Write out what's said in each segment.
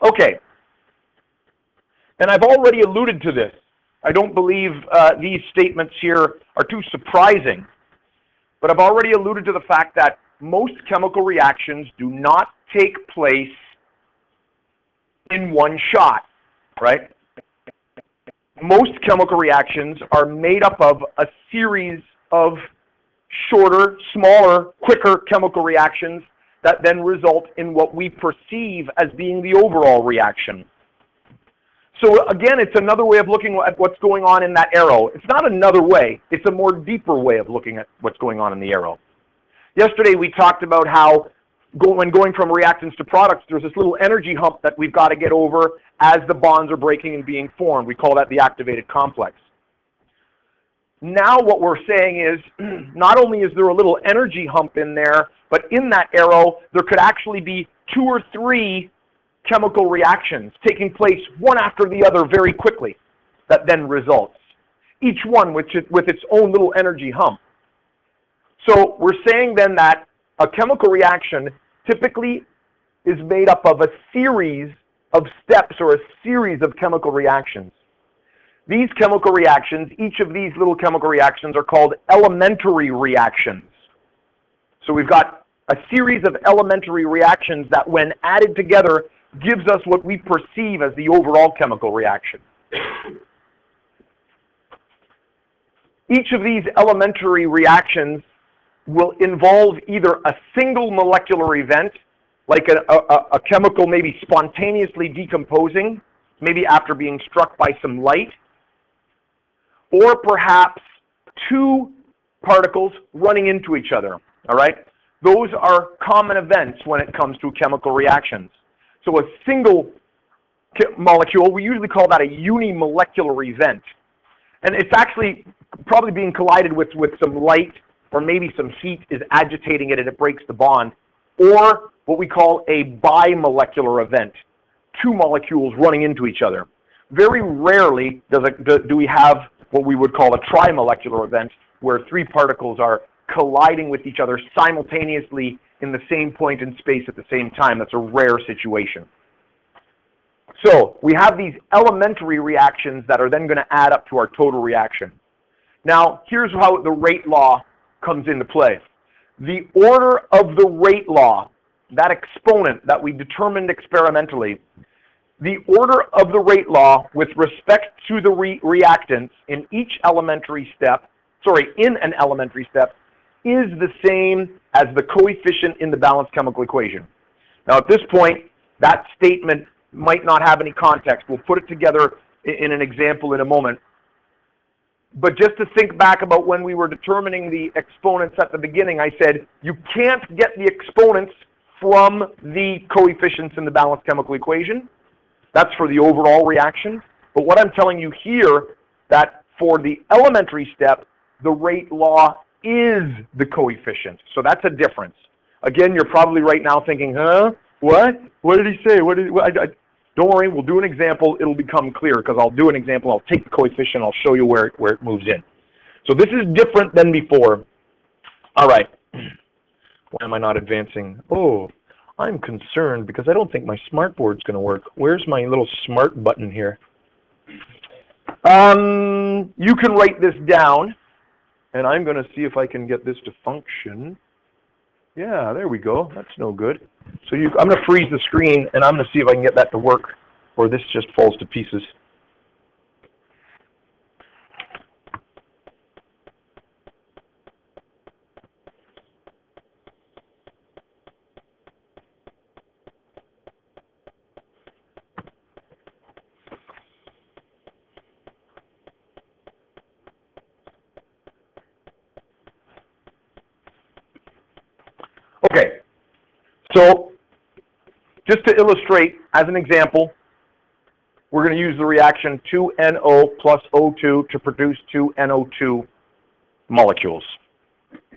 Okay, and I've already alluded to this. I don't believe these statements here are too surprising, but I've already alluded to the fact that most chemical reactions do not take place in one shot, right? Most chemical reactions are made up of a series of shorter, smaller, quicker chemical reactions that then result in what we perceive as being the overall reaction. So again, it's another way of looking at what's going on in that arrow. It's not another way, it's a more deeper way of looking at what's going on in the arrow. Yesterday we talked about how when going from reactants to products, there's this little energy hump that we've got to get over as the bonds are breaking and being formed. We call that the activated complex. Now what we're saying is, not only is there a little energy hump in there, but in that arrow, there could actually be 2 or 3 chemical reactions taking place one after the other very quickly that then results, each one with its own little energy hump. So we're saying then that a chemical reaction typically is made up of a series of steps or a series of chemical reactions. These chemical reactions, each of these little chemical reactions are called elementary reactions. So we've got a series of elementary reactions that when added together gives us what we perceive as the overall chemical reaction. Each of these elementary reactions will involve either a single molecular event, like a chemical maybe spontaneously decomposing, maybe after being struck by some light, or perhaps 2 particles running into each other, all right? Those are common events when it comes to chemical reactions. So a single molecule, we usually call that a unimolecular event. And it's actually probably being collided with some light, or maybe some heat is agitating it and it breaks the bond, or what we call a bimolecular event, 2 molecules running into each other. Very rarely do we have what we would call a trimolecular event, where 3 particles are colliding with each other simultaneously in the same point in space at the same time. That's a rare situation. So we have these elementary reactions that are then going to add up to our total reaction. Now, here's how the rate law comes into play. The order of the rate law, that exponent that we determined experimentally, the order of the rate law with respect to the reactants in an elementary step is the same as the coefficient in the balanced chemical equation. Now at this point, that statement might not have any context. We'll put it together in an example in a moment. But just to think back about when we were determining the exponents at the beginning, I said you can't get the exponents from the coefficients in the balanced chemical equation. That's for the overall reaction. But what I'm telling you here, that for the elementary step, the rate law is the coefficient. So that's a difference. Again, you're probably right now thinking, huh? What? What did he say? Don't worry, we'll do an example. It'll become clear because I'll do an example. I'll take the coefficient. I'll show you where it moves in. So this is different than before. All right. Why am I not advancing? Oh, I'm concerned because I don't think my smartboard's going to work. Where's my little smart button here? You can write this down, and I'm going to see if I can get this to function. Yeah, there we go. That's no good. So I'm going to freeze the screen, and I'm going to see if I can get that to work, or this just falls to pieces. Okay, so just to illustrate, as an example, we're going to use the reaction 2NO plus O2 to produce 2 NO2 molecules.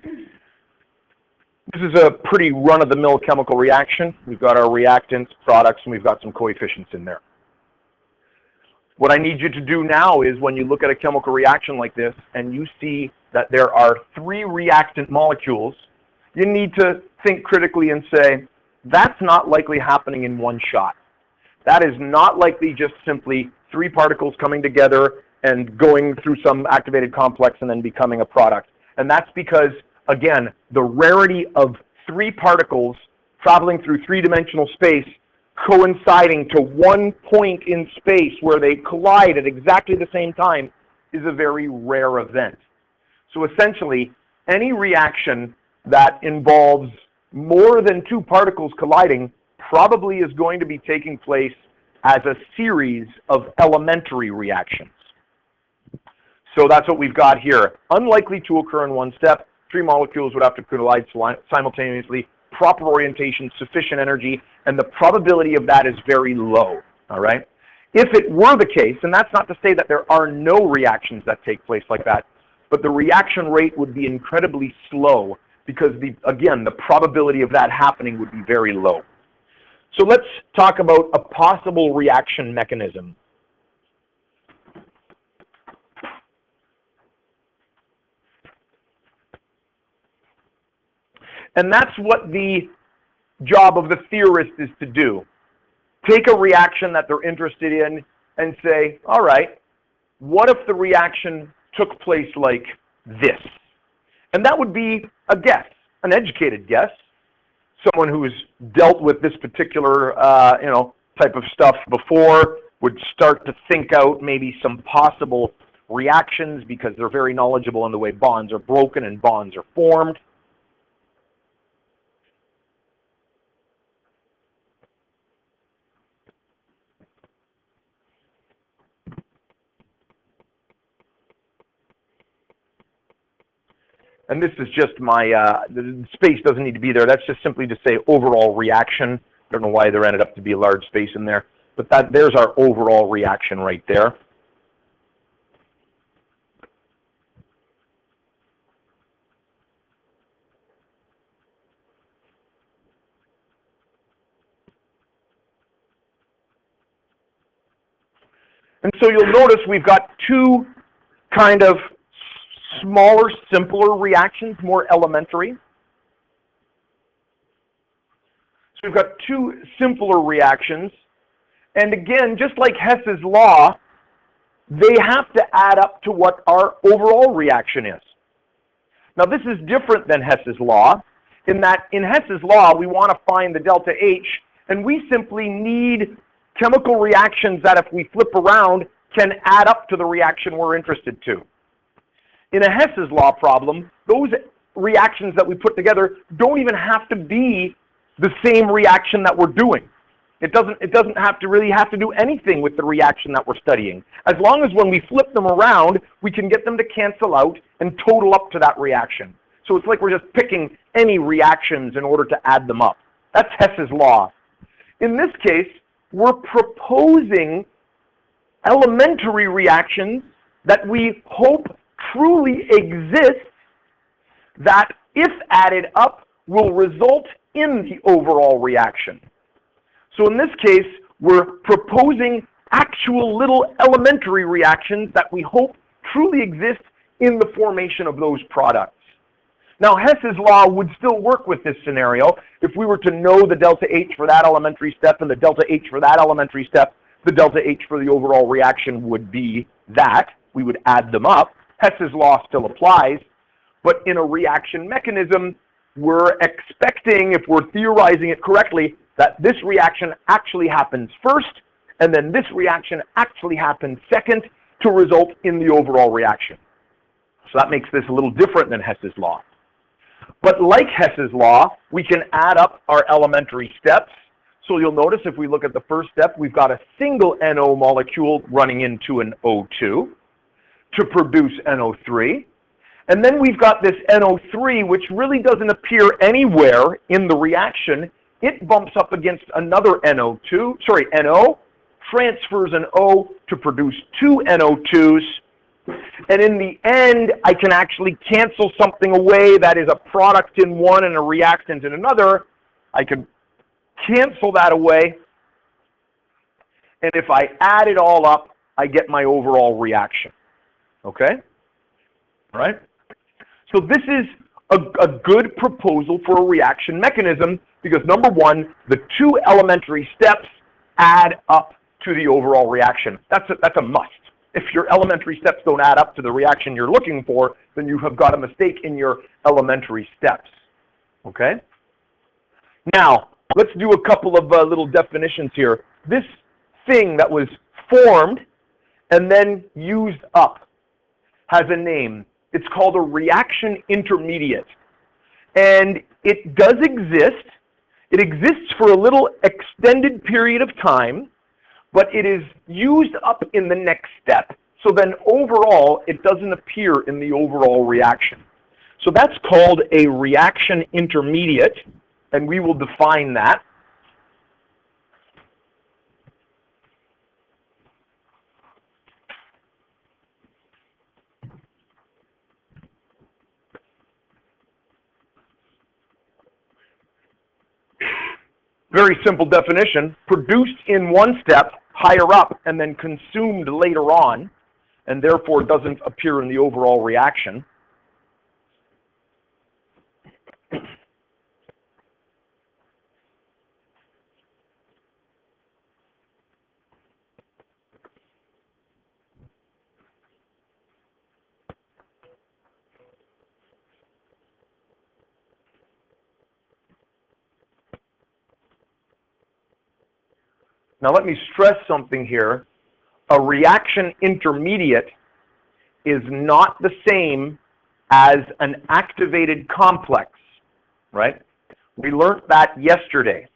This is a pretty run-of-the-mill chemical reaction. We've got our reactants, products, and we've got some coefficients in there. What I need you to do now is when you look at a chemical reaction like this and you see that there are 3 reactant molecules, you need to think critically and say, that's not likely happening in one shot. That is not likely just simply three particles coming together and going through some activated complex and then becoming a product. And that's because, again, the rarity of three particles traveling through three-dimensional space coinciding to one point in space where they collide at exactly the same time is a very rare event. So essentially, any reaction that involves more than two particles colliding probably is going to be taking place as a series of elementary reactions. So that's what we've got here. Unlikely to occur in one step. Three molecules would have to collide simultaneously. Proper orientation, sufficient energy, and the probability of that is very low, all right? If it were the case, and that's not to say that there are no reactions that take place like that, but the reaction rate would be incredibly slow because, again, the probability of that happening would be very low. So let's talk about a possible reaction mechanism. And that's what the job of the theorist is to do. Take a reaction that they're interested in and say, all right, what if the reaction took place like this? And that would be a guess, an educated guess. Someone who's dealt with this particular type of stuff before would start to think out maybe some possible reactions because they're very knowledgeable in the way bonds are broken and bonds are formed. And this is just my, the space doesn't need to be there. That's just simply to say overall reaction. I don't know why there ended up to be a large space in there. But there's our overall reaction right there. And so you'll notice we've got two kind of smaller, simpler reactions, more elementary. So we've got two simpler reactions. And again, just like Hess's law, they have to add up to what our overall reaction is. Now this is different than Hess's law, in that in Hess's law we want to find the delta H, and we simply need chemical reactions that if we flip around can add up to the reaction we're interested to. In a Hess's law problem, those reactions that we put together don't even have to be the same reaction that we're doing. It doesn't have to really have to do anything with the reaction that we're studying. As long as when we flip them around, we can get them to cancel out and total up to that reaction. So it's like we're just picking any reactions in order to add them up. That's Hess's law. In this case, we're proposing elementary reactions that we hope truly exist, that if added up will result in the overall reaction. So in this case, we're proposing actual little elementary reactions that we hope truly exist in the formation of those products. Now, Hess's law would still work with this scenario. If we were to know the delta H for that elementary step and the delta H for that elementary step, the delta H for the overall reaction would be that. We would add them up. Hess's law still applies. But in a reaction mechanism, we're expecting, if we're theorizing it correctly, that this reaction actually happens first, and then this reaction actually happens second to result in the overall reaction. So that makes this a little different than Hess's law. But like Hess's law, we can add up our elementary steps. So you'll notice if we look at the first step, we've got a single NO molecule running into an O2 to produce NO3. And then we've got this NO3, which really doesn't appear anywhere in the reaction. It bumps up against another NO, transfers an O to produce two NO2s. And in the end, I can actually cancel something away that is a product in one and a reactant in another. I can cancel that away. And if I add it all up, I get my overall reaction. Okay? All right? So this is a good proposal for a reaction mechanism because, number one, the two elementary steps add up to the overall reaction. That's a must. If your elementary steps don't add up to the reaction you're looking for, then you have got a mistake in your elementary steps. Okay? Now, let's do a couple of little definitions here. This thing that was formed and then used up has a name. It's called a reaction intermediate. And it does exist. It exists for a little extended period of time, but it is used up in the next step. So then overall, it doesn't appear in the overall reaction. So that's called a reaction intermediate, and we will define that. Very simple definition, produced in one step, higher up, and then consumed later on, and therefore doesn't appear in the overall reaction. Now let me stress something here. A reaction intermediate is not the same as an activated complex, right? We learned that yesterday.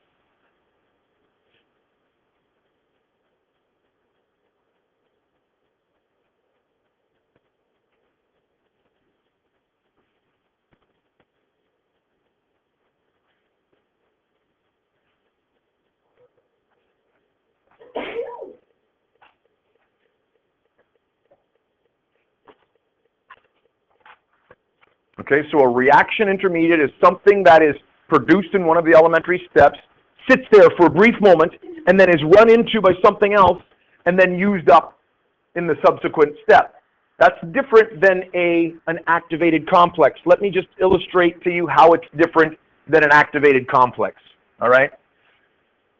Okay, so a reaction intermediate is something that is produced in one of the elementary steps, sits there for a brief moment, and then is run into by something else, and then used up in the subsequent step. That's different than an activated complex. Let me just illustrate to you how it's different than an activated complex, all right?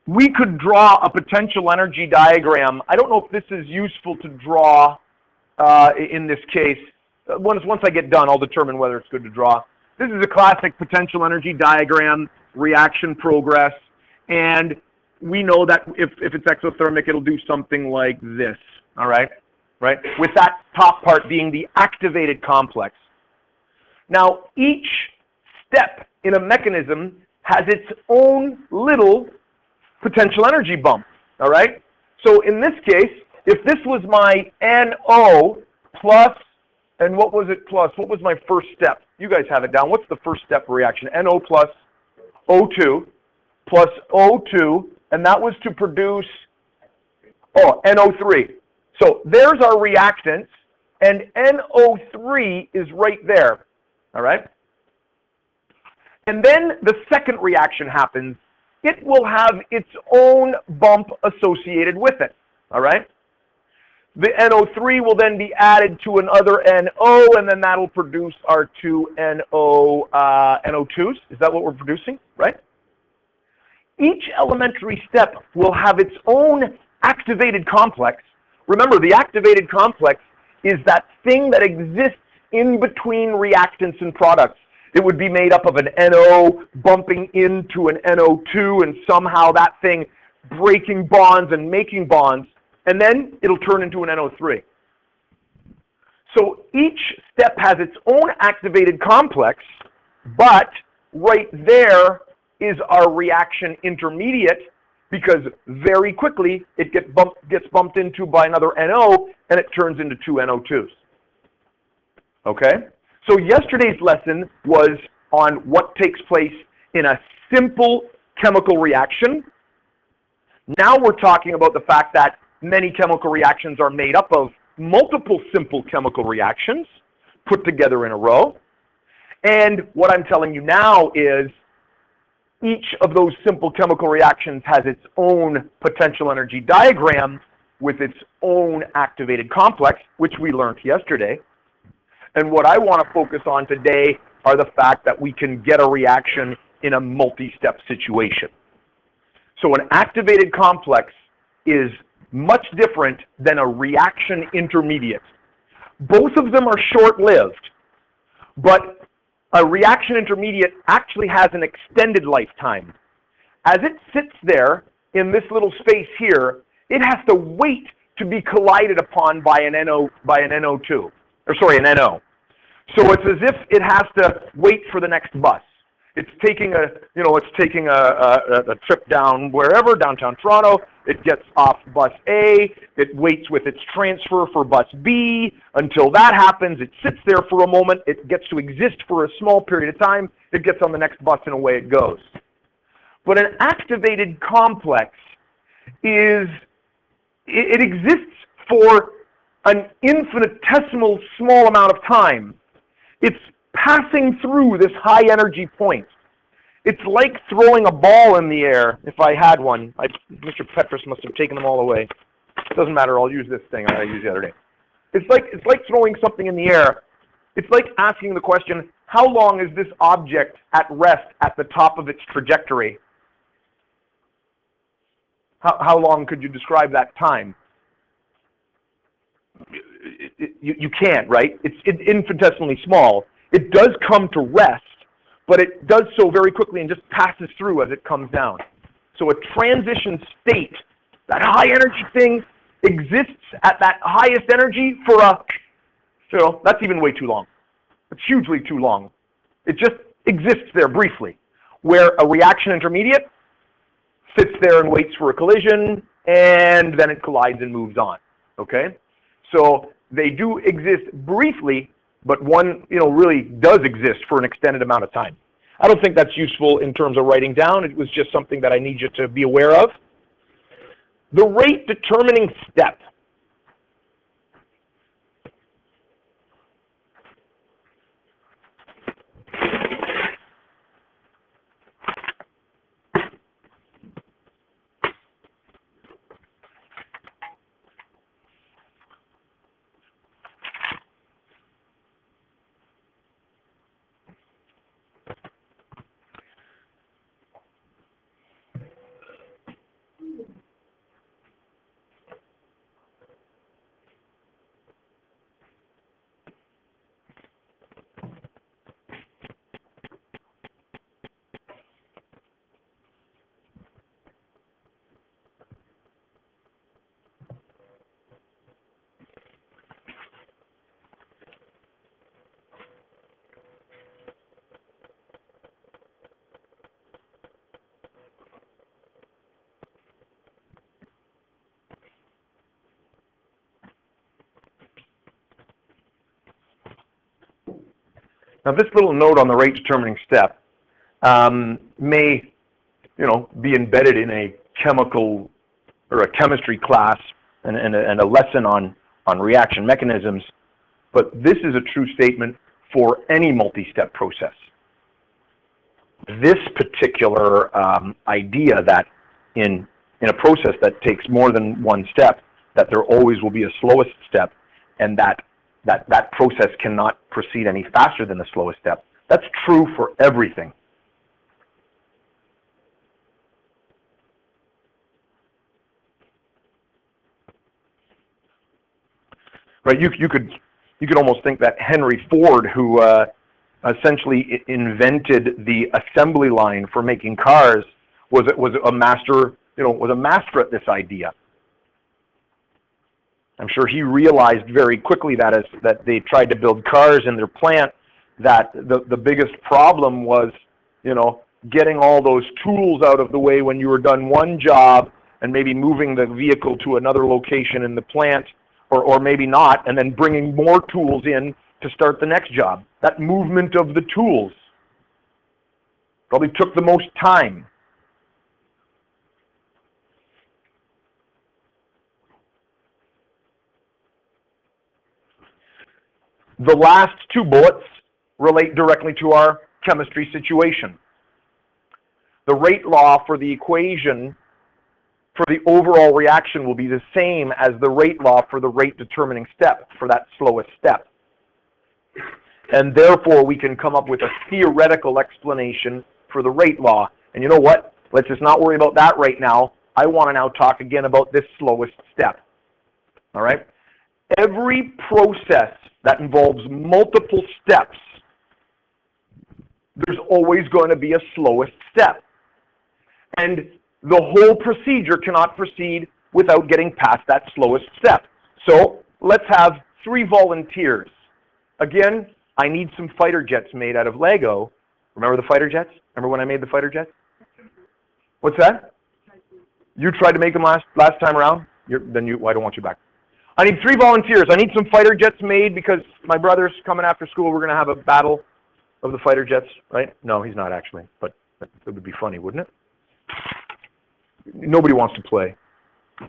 We could draw a potential energy diagram. I don't know if this is useful to draw in this case. Once I get done, I'll determine whether it's good to draw. This is a classic potential energy diagram, reaction progress, and we know that if it's exothermic, it'll do something like this, all right? Right? With that top part being the activated complex. Now, each step in a mechanism has its own little potential energy bump, all right? So in this case, if this was my NO plus, and what was it plus? What was my first step? You guys have it down. What's the first step reaction? NO plus O2 plus O2, and that was to produce, NO3. So there's our reactants, and NO3 is right there, all right? And then the second reaction happens. It will have its own bump associated with it, all right? The NO3 will then be added to another NO, and then that'll produce our two NO2s. Is that what we're producing, right? Each elementary step will have its own activated complex. Remember, the activated complex is that thing that exists in between reactants and products. It would be made up of an NO bumping into an NO2, and somehow that thing breaking bonds and making bonds, and then it'll turn into an NO3. So each step has its own activated complex, but right there is our reaction intermediate, because very quickly it gets bumped into by another NO, and it turns into two NO2s. Okay? So yesterday's lesson was on what takes place in a simple chemical reaction. Now we're talking about the fact that many chemical reactions are made up of multiple simple chemical reactions put together in a row. And what I'm telling you now is each of those simple chemical reactions has its own potential energy diagram with its own activated complex, which we learned yesterday. And what I want to focus on today are the fact that we can get a reaction in a multi-step situation. So an activated complex is much different than a reaction intermediate. Both of them are short-lived, but a reaction intermediate actually has an extended lifetime. As it sits there in this little space here, it has to wait to be collided upon by an NO2, or sorry, an NO. So it's as if it has to wait for the next bus. It's taking a trip down wherever, downtown Toronto. It gets off bus A. It waits with its transfer for bus B. Until that happens, it sits there for a moment. It gets to exist for a small period of time. It gets on the next bus and away it goes. But an activated complex it exists for an infinitesimal small amount of time. It's passing through this high energy point. It's like throwing a ball in the air. If I had one, Mr. Petrus must have taken them all away. It doesn't matter, I'll use this thing I used the other day. It's like throwing something in the air. It's like asking the question, how long is this object at rest at the top of its trajectory? How long could you describe that time? You can't, right? It's infinitesimally small. It does come to rest, but it does so very quickly and just passes through as it comes down. So a transition state, that high energy thing, exists at that highest energy for that's even way too long. It's hugely too long. It just exists there briefly, where a reaction intermediate sits there and waits for a collision, and then it collides and moves on, okay? So they do exist briefly, but one, really does exist for an extended amount of time. I don't think that's useful in terms of writing down. It was just something that I need you to be aware of. The rate determining step. Now, this little note on the rate determining step may, be embedded in a chemical or a chemistry class and a lesson on reaction mechanisms, but this is a true statement for any multi-step process. This particular idea that in a process that takes more than one step, that there always will be a slowest step, and that process cannot proceed any faster than the slowest step. That's true for everything. Right? You could almost think that Henry Ford, who essentially invented the assembly line for making cars, was a master. Was a master at this idea. I'm sure he realized very quickly that as they tried to build cars in their plant, that the biggest problem was, getting all those tools out of the way when you were done one job and maybe moving the vehicle to another location in the plant, or maybe not, and then bringing more tools in to start the next job. That movement of the tools probably took the most time. The last two bullets relate directly to our chemistry situation. The rate law for the equation for the overall reaction will be the same as the rate law for the rate determining step, for that slowest step. And therefore, we can come up with a theoretical explanation for the rate law. And you know what? Let's just not worry about that right now. I want to now talk again about this slowest step. All right? Every process that involves multiple steps, there's always going to be a slowest step. And the whole procedure cannot proceed without getting past that slowest step. So let's have 3 volunteers. Again, I need some fighter jets made out of Lego. Remember the fighter jets? Remember when I made the fighter jets? What's that? You tried to make them last time around? I don't want you back. I need 3 volunteers. I need some fighter jets made because my brother's coming after school. We're going to have a battle of the fighter jets, right? No, he's not actually, but it would be funny, wouldn't it? Nobody wants to play.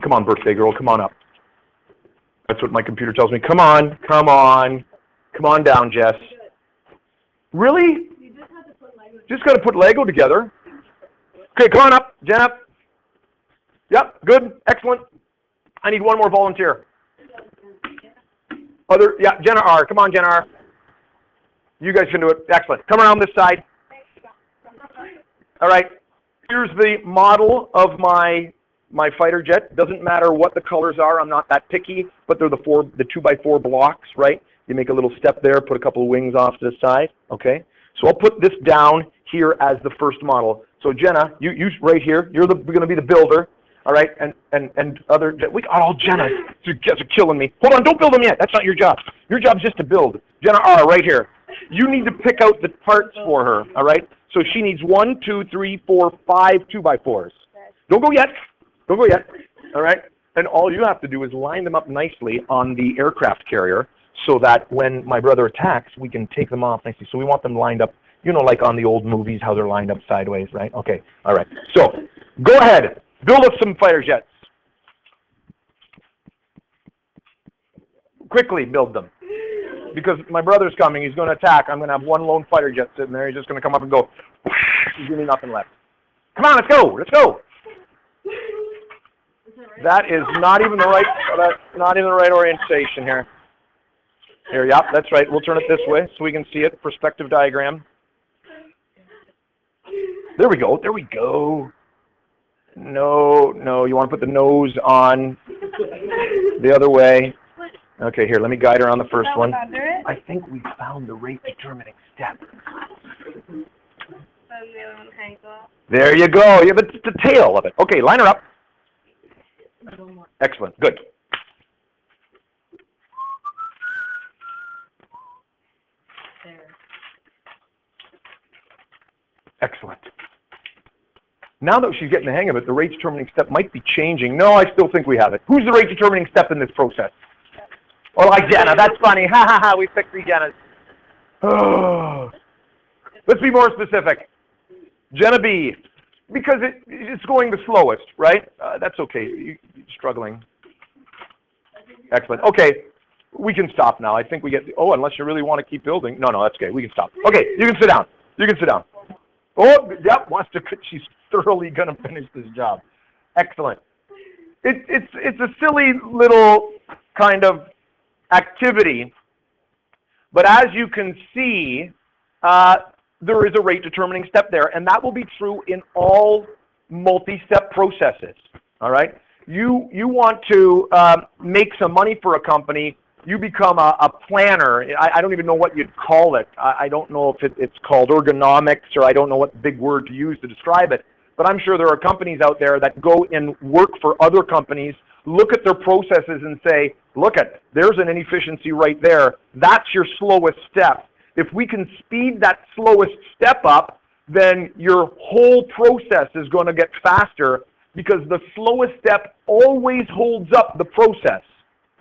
Come on, birthday girl, come on up. That's what my computer tells me. Come on, come on. Come on down, Jess. Really? You just got to put Lego together. Okay, come on up, Jen up. Yep, good, excellent. I need 1 more volunteer. Jenna R. Come on, Jenna R. You guys can do it. Excellent. Come around this side. All right. Here's the model of my fighter jet. Doesn't matter what the colors are. I'm not that picky, but they're the 2x4 blocks, right? You make a little step there, put a couple of wings off to the side. Okay. So I'll put this down here as the first model. So Jenna, you right here. You're going to be the builder. All right, and other, Jenna, you guys are killing me. Hold on, don't build them yet. That's not your job. Your job's just to build. Jenna R, right here. You need to pick out the parts for her, all right? So she needs 1, 2, 3, 4, 5 2x4s. Don't go yet. Don't go yet, all right? And all you have to do is line them up nicely on the aircraft carrier so that when my brother attacks, we can take them off nicely. So we want them lined up, like on the old movies, how they're lined up sideways, right? Okay, all right. So go ahead. Build us some fighter jets. Quickly build them. Because my brother's coming, he's going to attack. I'm going to have 1 lone fighter jet sitting there. He's just going to come up and go, there's going to be nothing left. Come on, let's go, let's go. That is not even the right orientation here. Here, yeah, that's right. We'll turn it this way so we can see it. Perspective diagram. There we go, there we go. No, you want to put the nose on the other way. Okay, here, let me guide her on the first one. I think we found the rate determining step. There you go. Yeah, but the tail of it. Okay, line her up. Excellent, good. Excellent. Now that she's getting the hang of it, the rate determining step might be changing. No, I still think we have it. Who's the rate determining step in this process? Oh, like Jenna. That's funny. Ha ha ha. We picked 3 Jennas. Oh. Let's be more specific. Jenna B. Because it's going the slowest, right? That's okay. You're struggling. Excellent. Okay. We can stop now. I think we get... unless you really want to keep building. No, that's okay. We can stop. Okay. You can sit down. You can sit down. Oh, yep. She's thoroughly going to finish this job. Excellent. It's a silly little kind of activity, but as you can see, there is a rate determining step there, and that will be true in all multi-step processes. All right. You want to make some money for a company. You become a planner. I don't even know what you'd call it. I don't know if it's called ergonomics, or I don't know what big word to use to describe it. But I'm sure there are companies out there that go and work for other companies, look at their processes and say, look, there's an inefficiency right there. That's your slowest step. If we can speed that slowest step up, then your whole process is going to get faster, because the slowest step always holds up the process,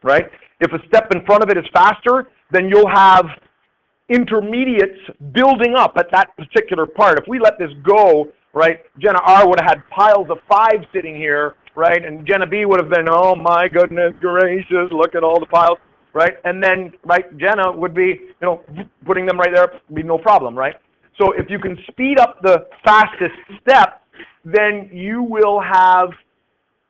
right? If a step in front of it is faster, then you'll have intermediates building up at that particular part. If we let this go, right, Jenna R would have had piles of 5 sitting here, right, and Jenna B would have been, oh my goodness gracious, look at all the piles, right, and then, right, Jenna would be, putting them right there, be no problem, right? So if you can speed up the fastest step, then you will have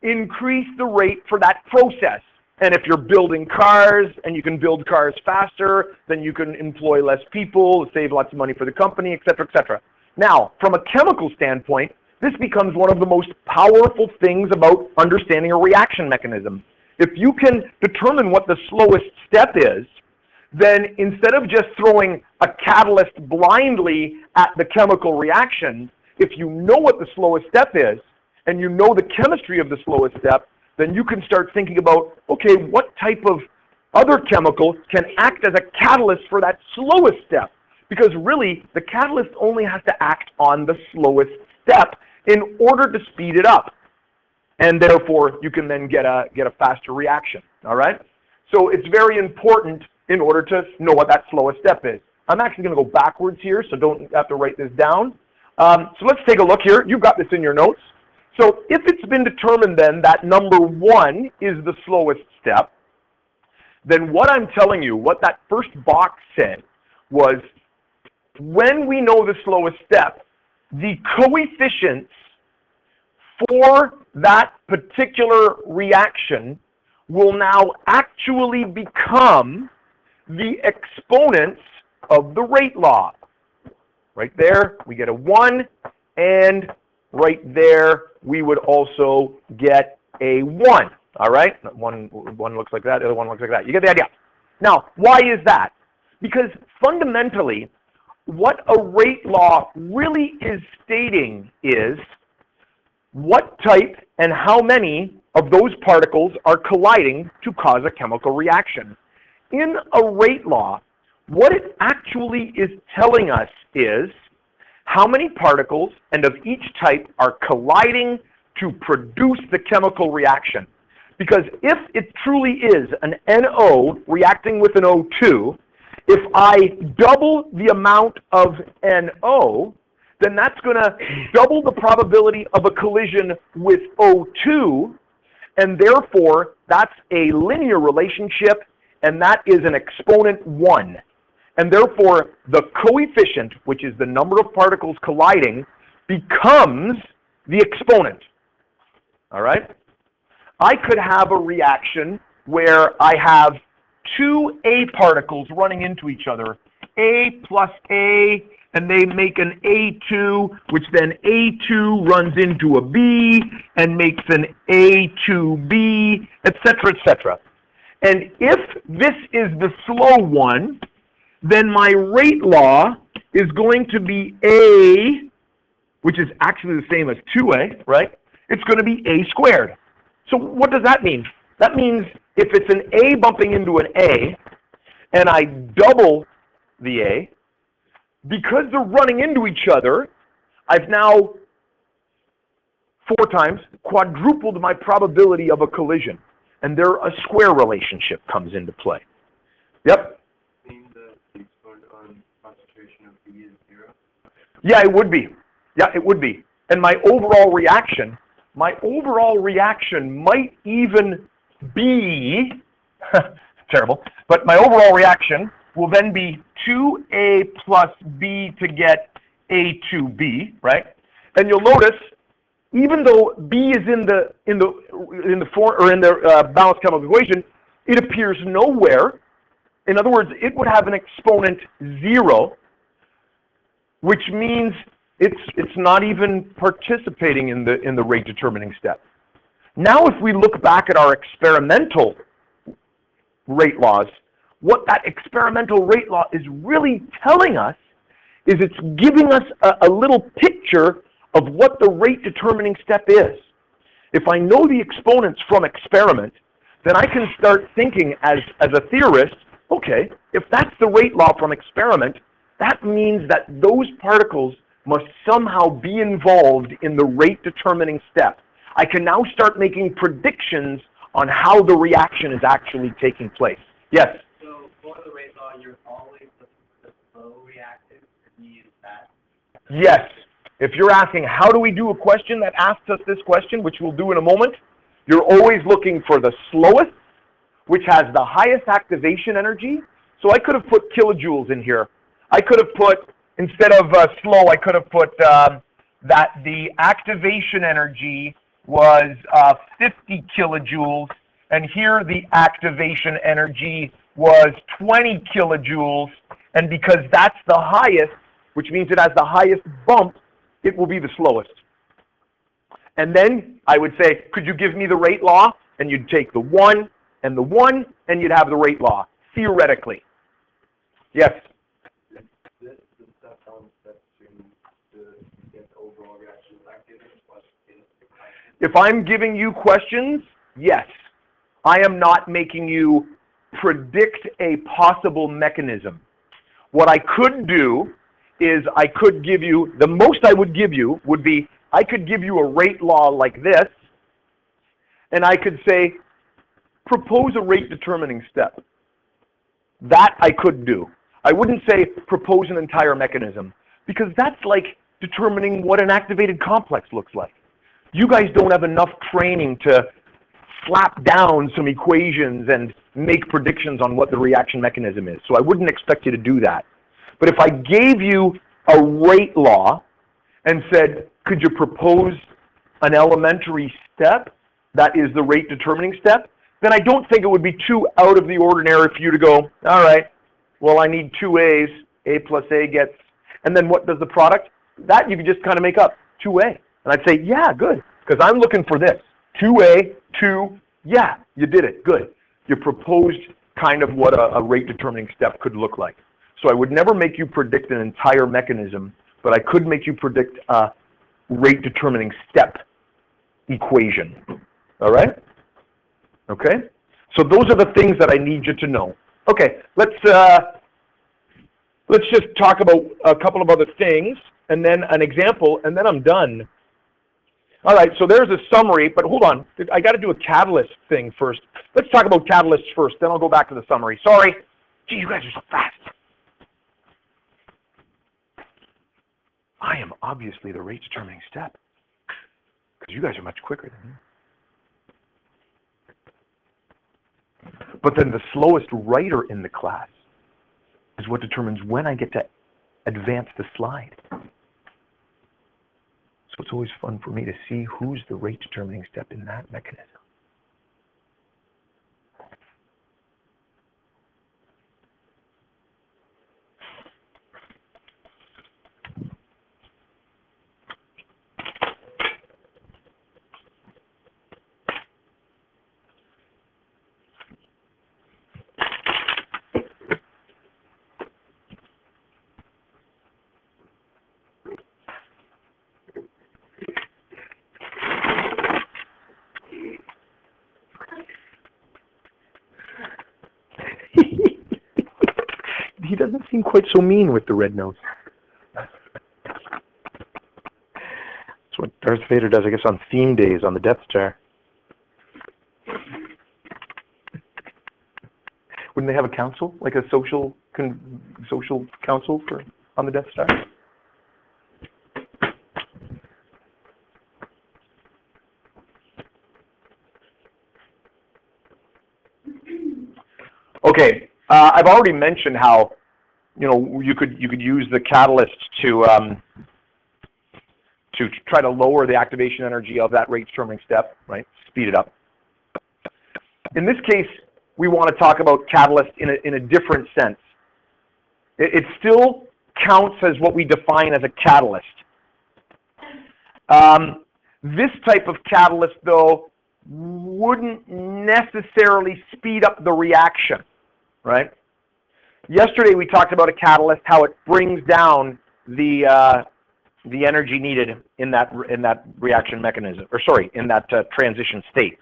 increased the rate for that process. And if you're building cars and you can build cars faster, then you can employ less people, save lots of money for the company, et cetera, et cetera. Now, from a chemical standpoint, this becomes one of the most powerful things about understanding a reaction mechanism. If you can determine what the slowest step is, then instead of just throwing a catalyst blindly at the chemical reaction, if you know what the slowest step is, and you know the chemistry of the slowest step, then you can start thinking about, okay, what type of other chemical can act as a catalyst for that slowest step? Because really, the catalyst only has to act on the slowest step in order to speed it up. And therefore, you can then get a faster reaction, all right? So it's very important in order to know what that slowest step is. I'm actually going to go backwards here, so don't have to write this down. So let's take a look here. You've got this in your notes. So if it's been determined then that number 1 is the slowest step, then what I'm telling you, what that first box said was, when we know the slowest step, the coefficients for that particular reaction will now actually become the exponents of the rate law. Right there, we get a 1, and right there, we would also get a 1. All right? One looks like that, the other one looks like that. You get the idea. Now, why is that? Because fundamentally, what a rate law really is stating is what type and how many of those particles are colliding to cause a chemical reaction. In a rate law, what it actually is telling us is how many particles and of each type are colliding to produce the chemical reaction. Because if it truly is an NO reacting with an O2, if I double the amount of NO, then that's going to double the probability of a collision with O2, and therefore that's a linear relationship, and that is an exponent 1. And therefore the coefficient, which is the number of particles colliding, becomes the exponent. All right? I could have a reaction where I have 2 A particles running into each other, A plus A, and they make an A2, which then A2 runs into a B and makes an A2B, etc., etc. And if this is the slow one, then my rate law is going to be A, which is actually the same as 2A, right? It's going to be A squared. So what does that mean? That means if it's an A bumping into an A, and I double the A, because they're running into each other, I've now 4 times quadrupled my probability of a collision. And there a square relationship comes into play. Yep? Mean the exponent on concentration of B is 0? Yeah, it would be. Yeah, it would be. And my overall reaction might even be, terrible, but my overall reaction will then be 2A plus B to get A2B, right? And you'll notice, even though B is in the balanced chemical equation, it appears nowhere. In other words, it would have an exponent 0, which means it's not even participating in the rate determining step. Now, if we look back at our experimental rate laws, what that experimental rate law is really telling us is it's giving us a little picture of what the rate determining step is. If I know the exponents from experiment, then I can start thinking as a theorist, okay, if that's the rate law from experiment, that means that those particles must somehow be involved in the rate determining step. I can now start making predictions on how the reaction is actually taking place. Yes? So for the rate law, you're always looking for the slow reactive to use that? Yes. If you're asking how do we do a question that asks us this question, which we'll do in a moment, you're always looking for the slowest, which has the highest activation energy. So I could have put kilojoules in here. I could have put, instead of slow, I could have put that the activation energy was 50 kilojoules, and here the activation energy was 20 kilojoules, and because that's the highest, which means it has the highest bump, it will be the slowest. And then I would say, could you give me the rate law? And you'd take the 1 and the 1, and you'd have the rate law, theoretically. Yes? This is stuff on step 2 to get the overall reaction active plus If I'm giving you questions, yes. I am not making you predict a possible mechanism. What I could do is I could give you, the most I would give you would be, I could give you a rate law like this, and I could say, propose a rate determining step. That I could do. I wouldn't say propose an entire mechanism, because that's like determining what an activated complex looks like. You guys don't have enough training to slap down some equations and make predictions on what the reaction mechanism is. So I wouldn't expect you to do that. But if I gave you a rate law and said, could you propose an elementary step that is the rate determining step, then I don't think it would be too out of the ordinary for you to go, all right, well, I need 2 A's, A plus A gets, and then what does the product? That you could just kind of make up, 2A. And I'd say, yeah, good, because I'm looking for this. 2A, 2, yeah, you did it, good. You proposed kind of what a rate determining step could look like. So I would never make you predict an entire mechanism, but I could make you predict a rate determining step equation. All right? Okay? So those are the things that I need you to know. Okay, let's just talk about a couple of other things, and then an example, and then I'm done. All right, so there's a summary, but hold on. I got to do a catalyst thing first. Let's talk about catalysts first, then I'll go back to the summary. Sorry. Gee, you guys are so fast. I am obviously the rate determining step, because you guys are much quicker than me. But then the slowest writer in the class is what determines when I get to advance the slide. So it's always fun for me to see who's the rate determining step in that mechanism. He doesn't seem quite so mean with the red nose. That's what Darth Vader does, I guess, on theme days on the Death Star. Wouldn't they have a council, like a social council on the Death Star? Okay, I've already mentioned how, you could use the catalyst to try to lower the activation energy of that rate determining step, right? Speed it up. In this case, we want to talk about catalyst in a different sense. It still counts as what we define as a catalyst. This type of catalyst, though, wouldn't necessarily speed up the reaction, right? Yesterday we talked about a catalyst, how it brings down the energy needed in that reaction mechanism, in that transition state.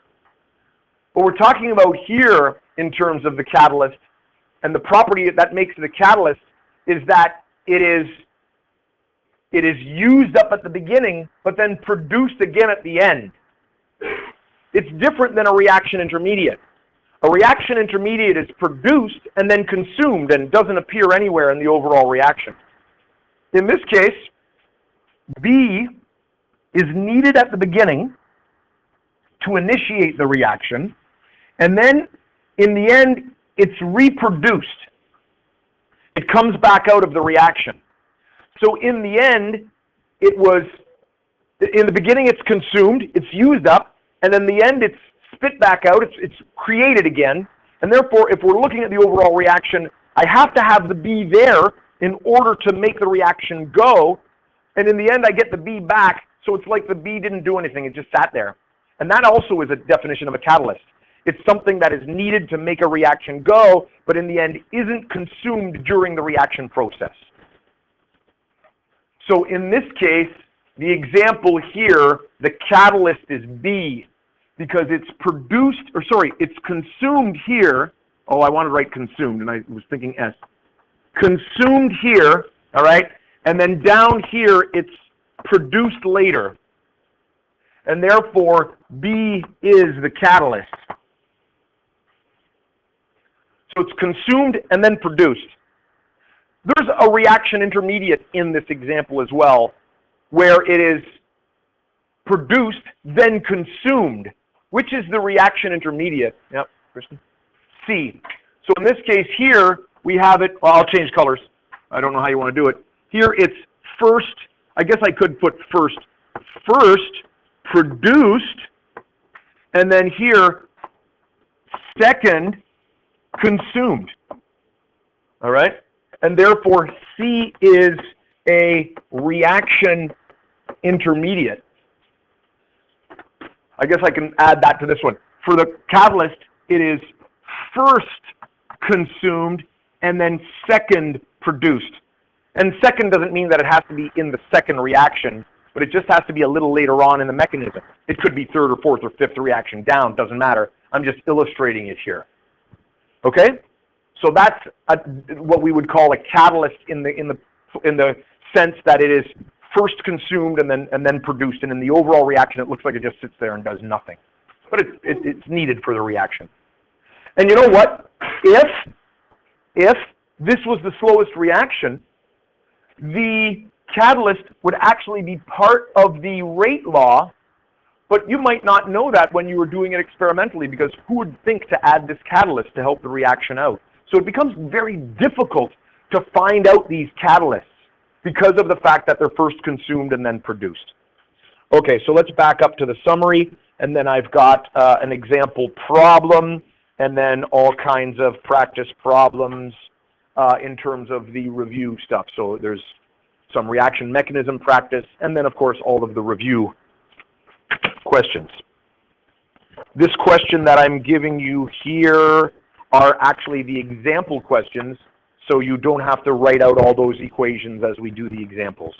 What we're talking about here in terms of the catalyst and the property that makes it a catalyst is that it is used up at the beginning, but then produced again at the end. It's different than a reaction intermediate. A reaction intermediate is produced and then consumed and doesn't appear anywhere in the overall reaction. In this case, B is needed at the beginning to initiate the reaction, and then in the end, it's reproduced. It comes back out of the reaction. So in the end, in the beginning it's consumed, it's used up, and in the end it's spit back out, it's created again, and therefore if we're looking at the overall reaction, I have to have the B there in order to make the reaction go, and in the end I get the B back, So it's like the B didn't do anything, it just sat there. And that also is a definition of a catalyst. It's something that is needed to make a reaction go, but in the end isn't consumed during the reaction process. So in this case, the example here, the catalyst is B, because it's it's consumed here. Oh, I wanted to write consumed, and I was thinking S. Consumed here, all right? And then down here, it's produced later. And therefore, B is the catalyst. So it's consumed and then produced. There's a reaction intermediate in this example as well, where it is produced, then consumed. Which is the reaction intermediate? Yep, Kristen. C. So in this case here, we have it, well, I'll change colors. I don't know how you want to do it. Here it's first, I guess I could put first produced, and then here, second consumed. All right? And therefore, C is a reaction intermediate. I guess I can add that to this one. For the catalyst, it is first consumed and then second produced. And second doesn't mean that it has to be in the second reaction, but it just has to be a little later on in the mechanism. It could be third or fourth or fifth reaction down, doesn't matter. I'm just illustrating it here. Okay? So that's what we would call a catalyst in the sense that it is first consumed and then produced, and in the overall reaction it looks like it just sits there and does nothing. But it's needed for the reaction. And you know what? If this was the slowest reaction, the catalyst would actually be part of the rate law, but you might not know that when you were doing it experimentally, because who would think to add this catalyst to help the reaction out? So it becomes very difficult to find out these catalysts because of the fact that they're first consumed and then produced. Okay, so let's back up to the summary, and then I've got an example problem, and then all kinds of practice problems in terms of the review stuff. So there's some reaction mechanism practice, and then of course all of the review questions. This question that I'm giving you here are actually the example questions, so you don't have to write out all those equations as we do the examples.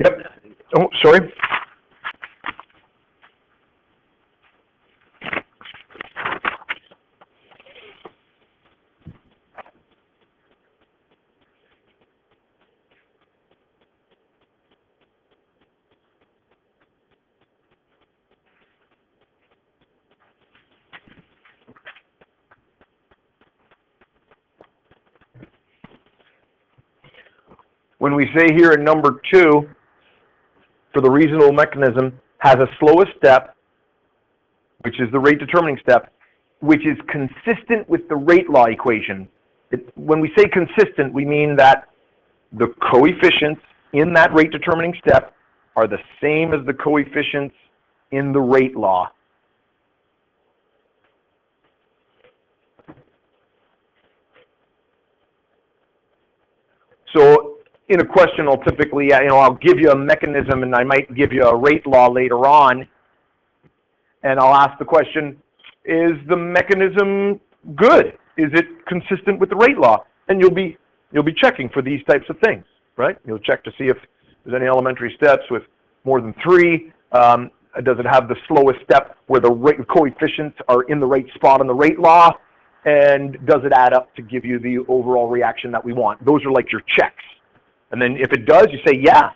Yep. Oh, sorry. When we say here in number 2, for the reasonable mechanism, has a slowest step, which is the rate determining step, which is consistent with the rate law equation. When we say consistent, we mean that the coefficients in that rate determining step are the same as the coefficients in the rate law. So in a question, I'll typically, I'll give you a mechanism and I might give you a rate law later on, and I'll ask the question, is the mechanism good? Is it consistent with the rate law? And you'll be checking for these types of things, right? You'll check to see if there's any elementary steps with more than 3. Does it have the slowest step where the rate coefficients are in the right spot on the rate law? And does it add up to give you the overall reaction that we want? Those are like your checks. And then if it does, you say, yeah,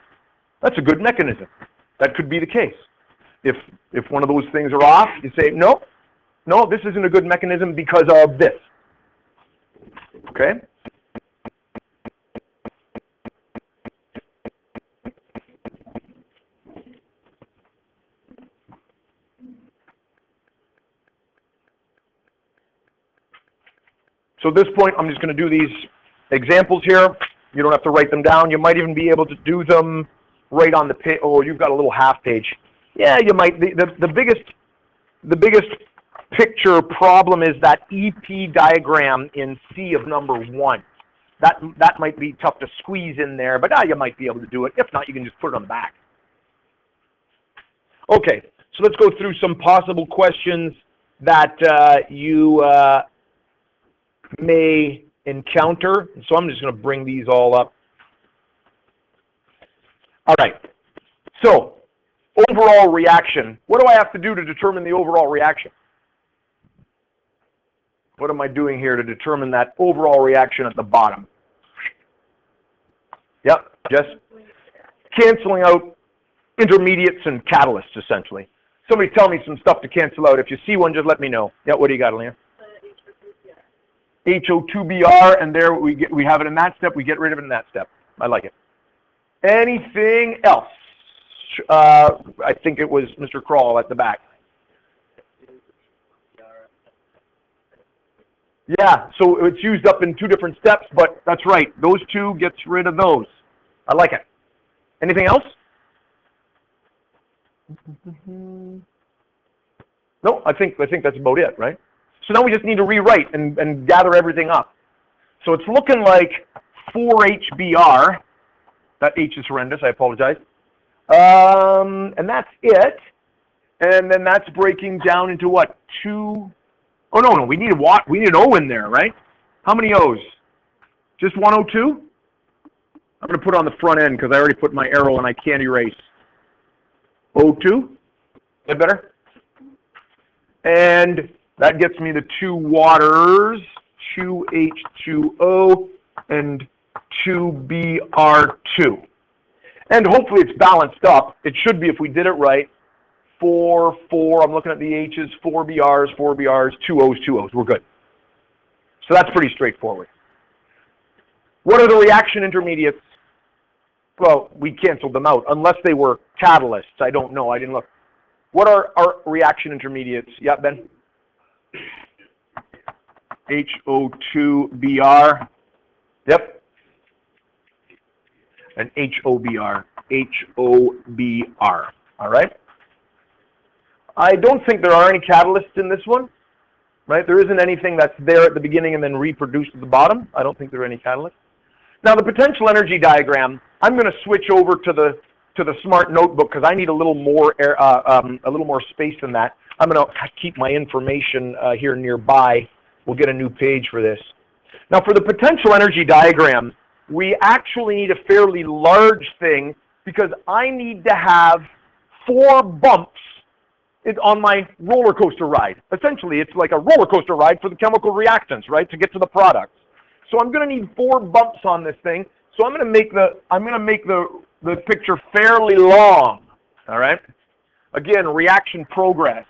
that's a good mechanism. That could be the case. If one of those things are off, you say, no, this isn't a good mechanism because of this. Okay? So at this point, I'm just going to do these examples here. You don't have to write them down. You might even be able to do them right on the page. Oh, you've got a little half page. Yeah, you might. The biggest picture problem is that EP diagram in C of number 1. That might be tough to squeeze in there, but you might be able to do it. If not, you can just put it on the back. Okay, so let's go through some possible questions that you may encounter. So I'm just going to bring these all up. All right, so overall reaction. What do I have to do to determine the overall reaction? What am I doing here to determine that overall reaction at the bottom? Yep, just canceling out intermediates and catalysts, essentially. Somebody tell me some stuff to cancel out. If you see one, just let me know. Yeah, what do you got, Alina? HO2BR, and there we have it in that step. We get rid of it in that step. I like it. Anything else? I think it was Mr. Kroll at the back. Yeah, so it's used up in 2 different steps, but that's right. Those 2 gets rid of those. I like it. Anything else? No, I think that's about it, right? So now we just need to rewrite and gather everything up. So it's looking like 4HBr. That H is horrendous, I apologize. And that's it. And then that's breaking down into what? 2... Oh, no, we need an O in there, right? How many O's? Just 1 O2? I'm going to put it on the front end because I already put my arrow and I can't erase. O2? Is that better? And that gets me the 2 waters, 2H2O and 2Br2. And hopefully it's balanced up. It should be if we did it right. 4, I'm looking at the H's, 4 Brs, 2 O's. We're good. So that's pretty straightforward. What are the reaction intermediates? Well, we canceled them out, unless they were catalysts. I don't know, I didn't look. What are our reaction intermediates? Yeah, Ben? HO2Br. Yep. And HOBr. All right? I don't think there are any catalysts in this one, right? There isn't anything that's there at the beginning and then reproduced at the bottom. I don't think there are any catalysts. Now the potential energy diagram, I'm going to switch over to the smart notebook because I need a little more space than that. I'm going to keep my information here nearby. We'll get a new page for this. Now for the potential energy diagram, we actually need a fairly large thing because I need to have 4 bumps on my roller coaster ride. Essentially, it's like a roller coaster ride for the chemical reactants, right, to get to the products. So I'm going to need 4 bumps on this thing. So I'm going to make the picture fairly long. All right. Again, reaction progress.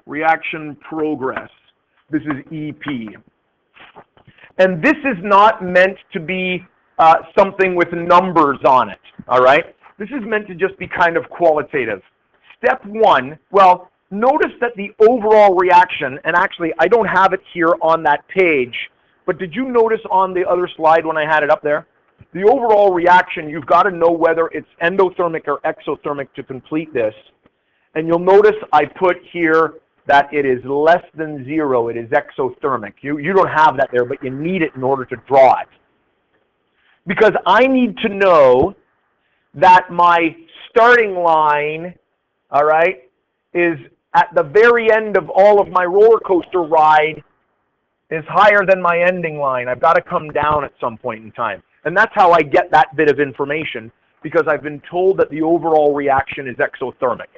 Reaction progress. This is EP. And this is not meant to be something with numbers on it. All right. This is meant to just be kind of qualitative. Step 1, well, notice that the overall reaction, and actually I don't have it here on that page, but did you notice on the other slide when I had it up there? The overall reaction, you've got to know whether it's endothermic or exothermic to complete this. And you'll notice I put here that it is less than 0. It is exothermic. You don't have that there, but you need it in order to draw it. Because I need to know that my starting line, all right, is at the very end of all of my roller coaster ride is higher than my ending line. I've got to come down at some point in time. And that's how I get that bit of information, because I've been told that the overall reaction is exothermic.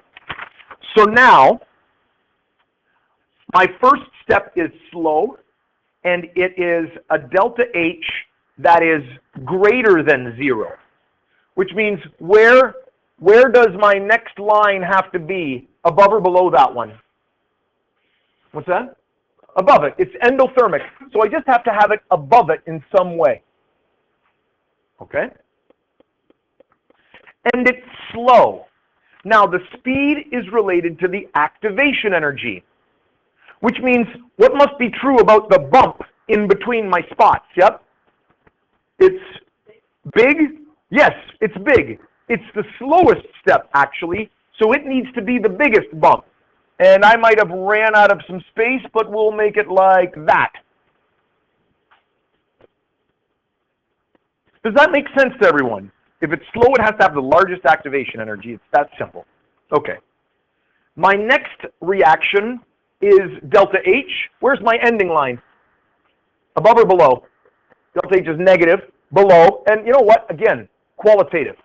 So now, my first step is slow, and it is a delta H that is greater than 0, which means where does my next line have to be? Above or below that one? What's that? Above it. It's endothermic. So I just have to have it above it in some way. Okay? And it's slow. Now the speed is related to the activation energy, which means what must be true about the bump in between my spots, yep. It's big, yes, it's big. It's the slowest step, actually, so it needs to be the biggest bump. And I might have ran out of some space, but we'll make it like that. Does that make sense to everyone? If it's slow, it has to have the largest activation energy. It's that simple. Okay. My next reaction is delta H. Where's my ending line? Above or below? Delta H is negative, below. And you know what? Again, qualitative.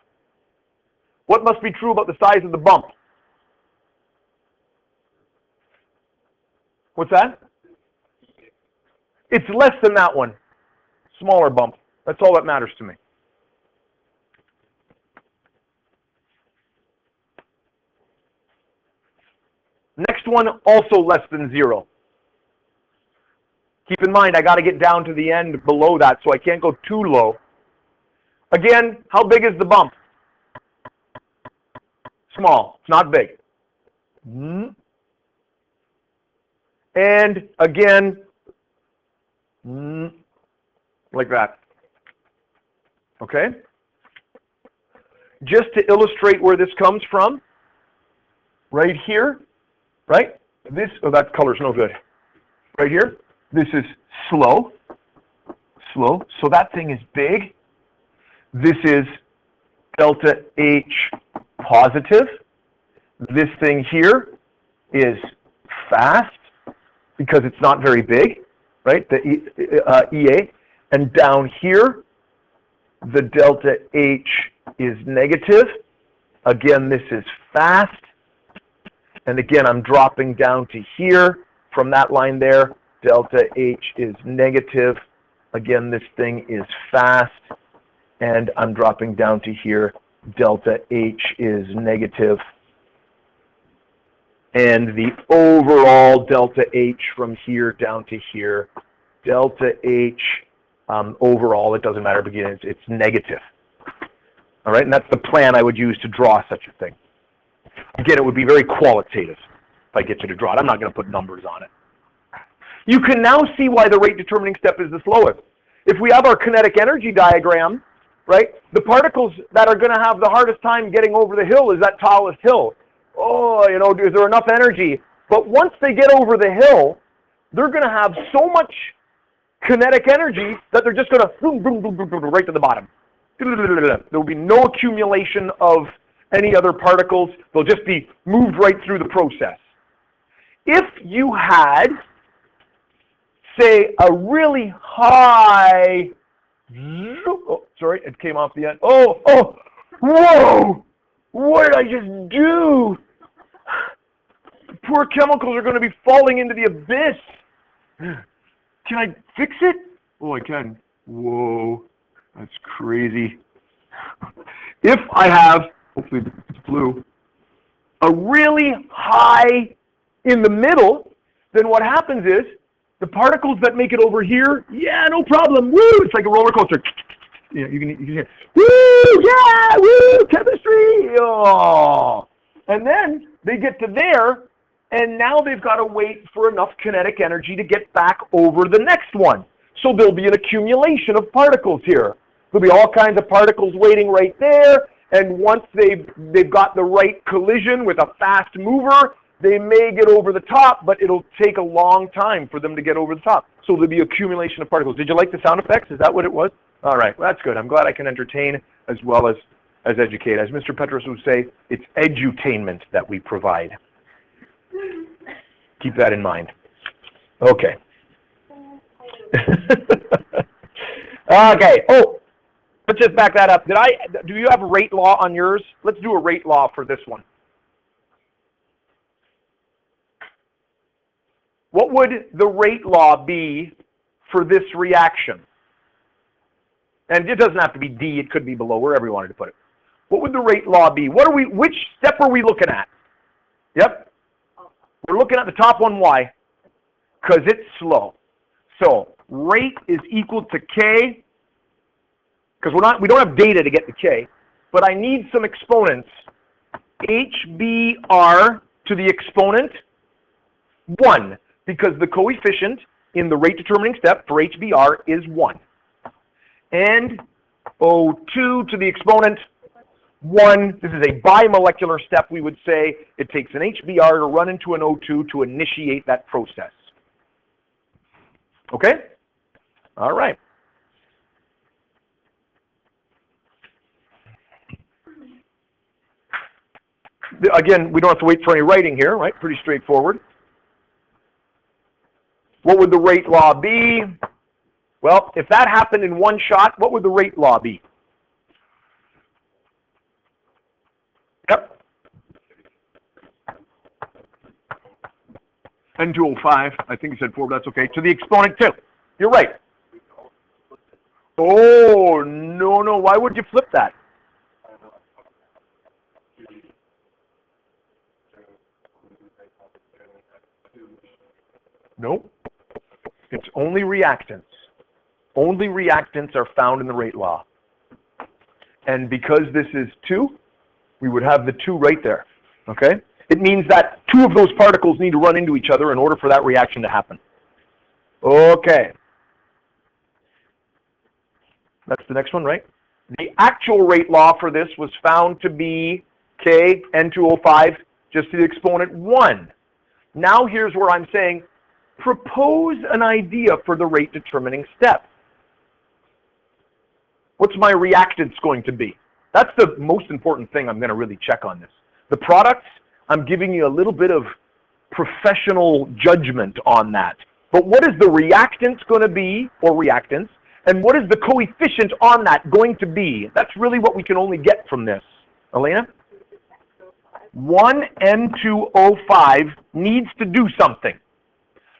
What must be true about the size of the bump? What's that? It's less than that one. Smaller bump. That's all that matters to me. Next one, also less than 0. Keep in mind, I got to get down to the end below that, so I can't go too low. Again, how big is the bump? Small. It's not big. And again, like that. Okay? Just to illustrate where this comes from, right here, right? This, oh, that color's no good. Right here, this is slow, so that thing is big. This is delta H positive. This thing here is fast because it's not very big, right? The EA. And down here, the delta H is negative. Again, this is fast. And again, I'm dropping down to here from that line there. Delta H is negative. Again, this thing is fast. And I'm dropping down to here. Delta H is negative. And the overall delta H from here down to here, delta H, overall, it doesn't matter, because it's negative. All right, and that's the plan I would use to draw such a thing. Again, it would be very qualitative if I get you to draw it. I'm not going to put numbers on it. You can now see why the rate determining step is the slowest. If we have our kinetic energy diagram, right, the particles that are going to have the hardest time getting over the hill is that tallest hill. Oh, you know, is there enough energy? But once they get over the hill, they're going to have so much kinetic energy that they're just going to boom, boom, boom, boom, boom, right to the bottom. There will be no accumulation of any other particles. They'll just be moved right through the process. If you had, say, a really high, oh, sorry, it came off the end. Oh, whoa, what did I just do? Poor chemicals are going to be falling into the abyss. Can I fix it? Oh, I can. Whoa, that's crazy. If I have, hopefully it's blue, a really high in the middle, then what happens is the particles that make it over here, yeah, no problem. Woo! It's like a roller coaster. You can hear, woo! Yeah! Woo! Chemistry! Oh! And then they get to there, and now they've got to wait for enough kinetic energy to get back over the next one. So there'll be an accumulation of particles here. There'll be all kinds of particles waiting right there, and once they've got the right collision with a fast mover, they may get over the top, but it'll take a long time for them to get over the top. So there'll be accumulation of particles. Did you like the sound effects? Is that what it was? All right, well, that's good. I'm glad I can entertain as well as educate. As Mr. Petros would say, it's edutainment that we provide. Keep that in mind. Okay. Okay. Oh, let's just back that up. Do you have a rate law on yours? Let's do a rate law for this one. What would the rate law be for this reaction? And it doesn't have to be D, it could be below, wherever you wanted to put it. What would the rate law be? Which step are we looking at? Yep. We're looking at the top one. Why? Because it's slow. So rate is equal to K, because we don't have data to get to K, but I need some exponents. HBR to the exponent 1, because the coefficient in the rate determining step for HBr is 1. And O2 to the exponent 1. This is a bimolecular step, we would say. It takes an HBr to run into an O2 to initiate that process. Okay? All right. Again, we don't have to wait for any writing here, right? Pretty straightforward. What would the rate law be? Well, if that happened in one shot, what would the rate law be? Yep. N205, I think you said 4, but that's okay. To the exponent 2. You're right. Oh, no, why would you flip that? Nope. It's only reactants. Only reactants are found in the rate law. And because this is 2, we would have the 2 right there. Okay? It means that 2 of those particles need to run into each other in order for that reaction to happen. Okay. That's the next one, right? The actual rate law for this was found to be K, N2O5, just to the exponent 1. Now here's where I'm saying, propose an idea for the rate determining step. What's my reactance going to be? That's the most important thing I'm going to really check on this. The products, I'm giving you a little bit of professional judgment on that. But what is the reactance going to be, or reactance, and what is the coefficient on that going to be? That's really what we can only get from this. Elena? 1N2O5 needs to do something.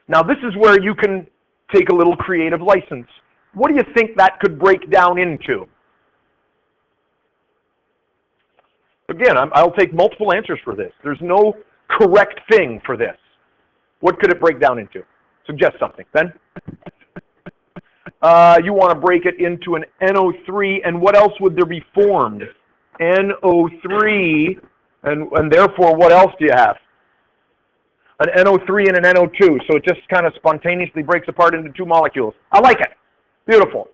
Now this is where you can take a little creative license. What do you think that could break down into? Again, I'll take multiple answers for this. There's no correct thing for this. What could it break down into? Suggest something. Ben? You want to break it into an NO3, and what else would there be formed? NO3, and therefore what else do you have? An NO3 and an NO2, so it just kind of spontaneously breaks apart into 2 molecules. I like it. Beautiful.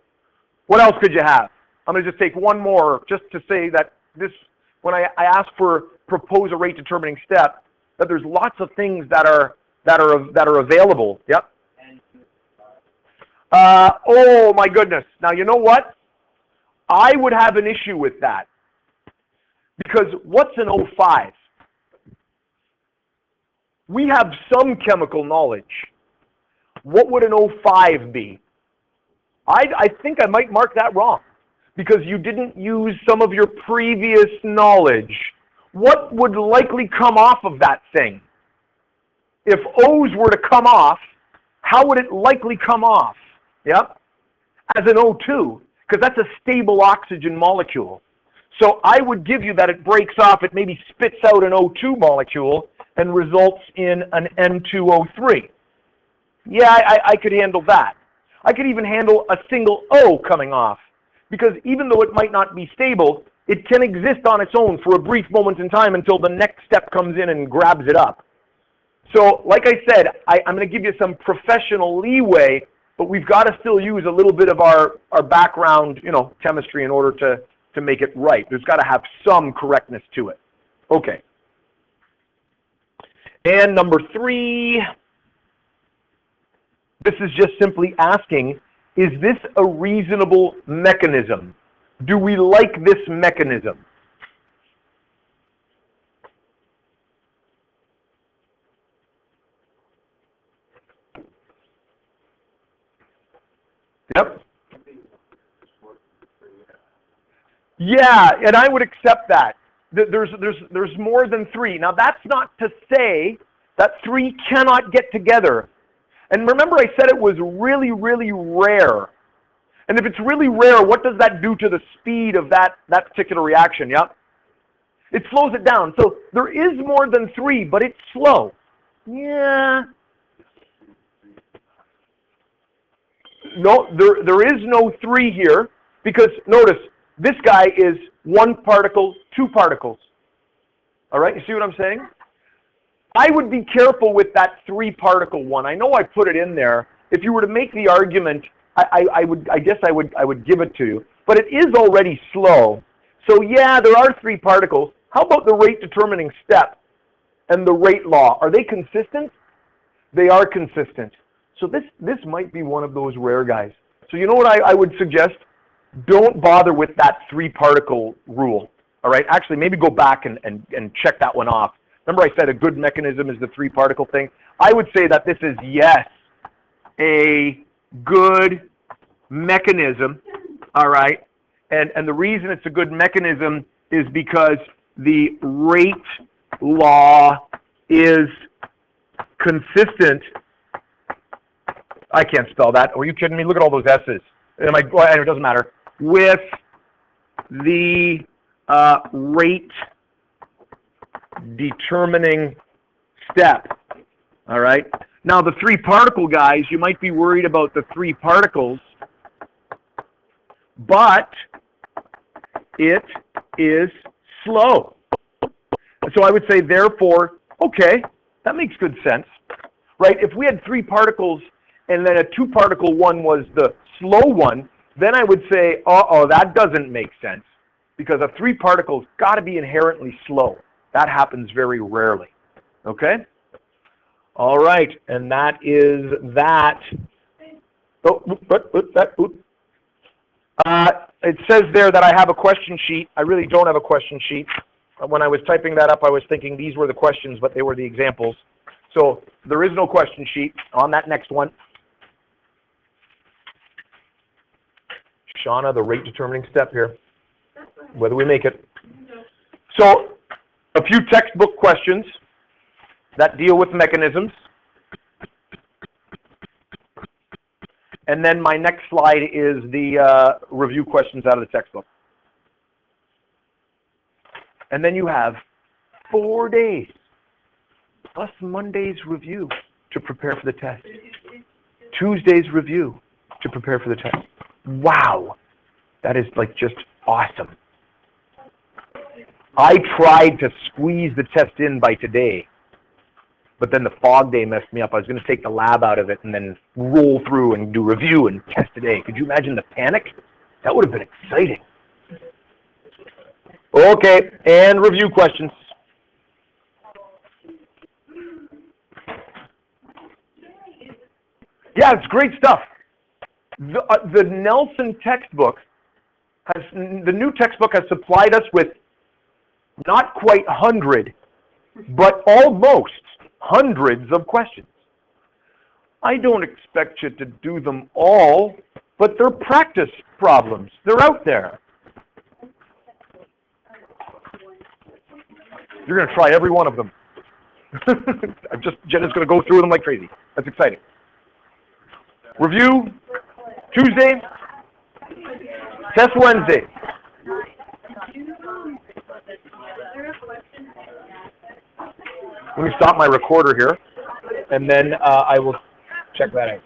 What else could you have? I'm going to just take one more just to say that this, when I ask for propose a rate determining step, that there's lots of things that are available. Yep. Oh my goodness. Now you know what? I would have an issue with that. Because what's an O5? We have some chemical knowledge. What would an O5 be? I think I might mark that wrong because you didn't use some of your previous knowledge. What would likely come off of that thing? If O's were to come off, how would it likely come off? Yep. As an O2, because that's a stable oxygen molecule. So I would give you that it breaks off, it maybe spits out an O2 molecule and results in an N2O3. Yeah, I could handle that. I could even handle a single O coming off, because even though it might not be stable, it can exist on its own for a brief moment in time until the next step comes in and grabs it up. So, like I said, I'm going to give you some professional leeway, but we've got to still use a little bit of our background, chemistry in order to make it right. There's got to have some correctness to it. Okay. And number 3, this is just simply asking, is this a reasonable mechanism? Do we like this mechanism? Yep. Yeah, and I would accept that. There's more than 3. Now that's not to say that 3 cannot get together. And remember I said it was really, really rare. And if it's really rare, what does that do to the speed of that particular reaction? Yep. It slows it down. So there is more than 3, but it's slow. Yeah. No, there is no 3 here, because notice, this guy is 1 particle, 2 particles. All right, you see what I'm saying? I would be careful with that 3 particle one. I know I put it in there, if you were to make the argument, I guess I would give it to you, but it is already slow. So yeah, there are three particles. How about the rate determining step and the rate law? Are they consistent? They are consistent. So this might be one of those rare guys. So you know what I would suggest? Don't bother with that three particle rule. All right, actually maybe go back and check that one off. Remember I said a good mechanism is the three particle thing? I would say that this is, yes, a good mechanism, all right? And the reason it's a good mechanism is because the rate law is consistent. I can't spell that. Are you kidding me? Look at all those S's. It doesn't matter. With the rate determining step, all right? Now, the three particle guys, you might be worried about the three particles, but it is slow. So I would say, therefore, okay, that makes good sense, right? If we had three particles and then a two-particle one was the slow one, then I would say, uh-oh, that doesn't make sense, because a three-particle's got to be inherently slow. That happens very rarely, okay? All right, and that is that. It says there that I have a question sheet. I really don't have a question sheet. When I was typing that up, I was thinking these were the questions, but they were the examples. So there is no question sheet on that next one. Shauna, the rate determining step here, whether we make it. So a few textbook questions that deal with mechanisms. And then my next slide is the review questions out of the textbook. And then you have 4 days plus Monday's review to prepare for the test. Tuesday's review to prepare for the test. Wow, that is like just awesome. I tried to squeeze the test in by today, but then the fog day messed me up. I was going to take the lab out of it and then roll through and do review and test today. Could you imagine the panic? That would have been exciting. Okay, and review questions. Yeah, it's great stuff. The Nelson textbook the new textbook has supplied us with not quite 100, but almost hundreds of questions. I don't expect you to do them all, but they're practice problems. They're out there. You're going to try every one of them. Jenna's going to go through them like crazy. That's exciting. Review Tuesday, test Wednesday. Let me stop my recorder here, and then I will check that out.